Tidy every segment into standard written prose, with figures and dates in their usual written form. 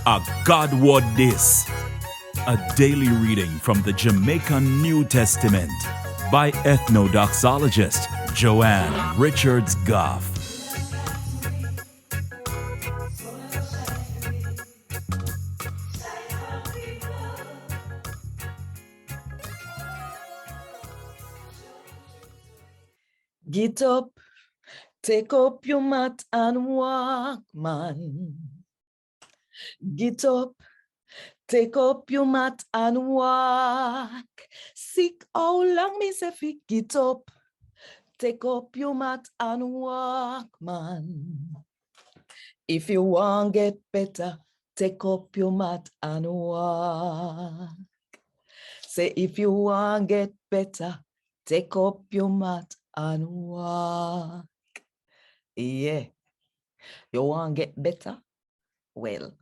A God WOD this. A daily reading from the Jamaican New Testament by Ethnodoxologist Joanne Richards Goffe. Get up, take up your mat and walk, man. Get up, take up your mat and walk. Sick how long me say fi get up, take up your mat and walk, man. If you want get better, take up your mat and walk. Say if you want get better, take up your mat and walk. Yeah. You want get better? Well,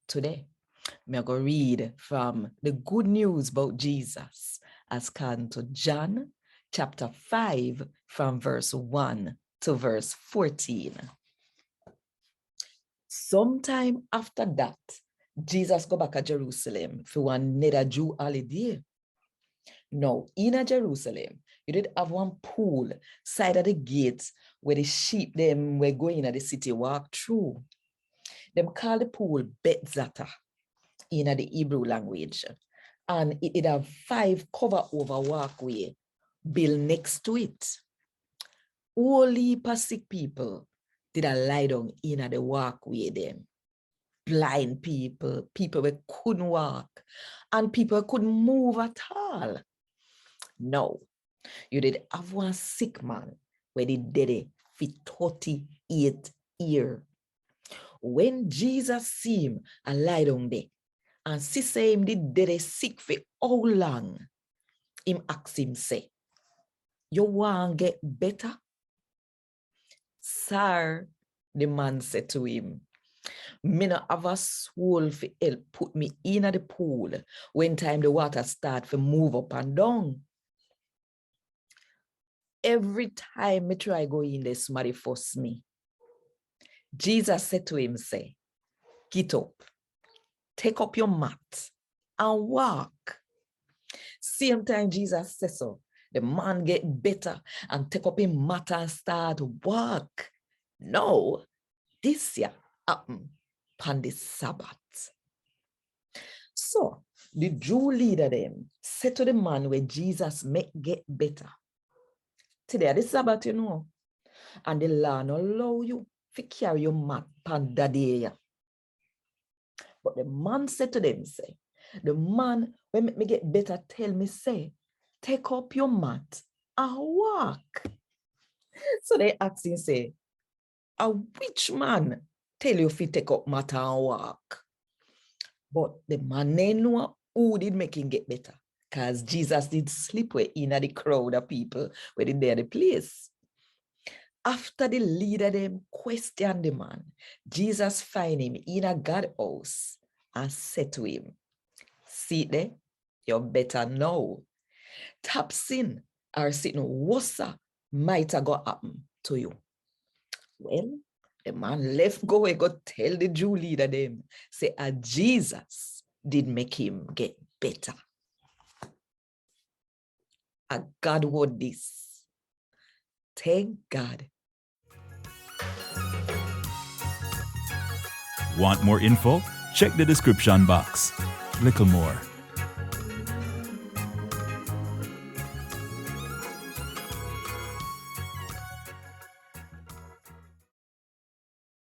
today, I'm going to read from the good news about Jesus as come to John chapter 5 from verse 1 to verse 14. Sometime after that, Jesus go back to Jerusalem for another Jew holiday. Now, in Jerusalem, you did have one pool side of the gates where the sheep them were going at the city walk through. Them call the pool Betzata in the Hebrew language. And it have 5 cover over walkway built next to it. Only sick people did a lie down in the walkway them. Blind people, people who couldn't walk, and people who couldn't move at all. No, you did have one sick man where they did it for 38 years. When Jesus see him and lie down there and see say him did it sick for how long, him ask him say, you want get better? Sir, the man said to him, me no have a soul for help put me in the pool when time the water start to move up and down. Every time me try go in there, somebody force me. Jesus said to him, say, get up, take up your mat and walk. Same time Jesus said so, the man get better and take up his mat and start walk. No, this year happened on the Sabbath. So the Jew leader them said to the man where Jesus make get better. Today the Sabbath, you know, and the law no allow you to carry your mat pan that day. But the man said to them, say, the man when make me get better, tell me, say, take up your mat and walk. So they asked him, say, a which man tell you if you take up mat and walk? But the man didn't know who did make him get better, because Jesus did sleep in the crowd of people where they there the place. After the leader them questioned the man, Jesus find him in a God house and said to him, see there, you better know. Tap sin or sitting worse might have got happen to you. Well, the man left go and go tell the Jew leader them, say, Jesus did make him get better. A God WOD this. Thank God. Want more info? Check the description box. Little more.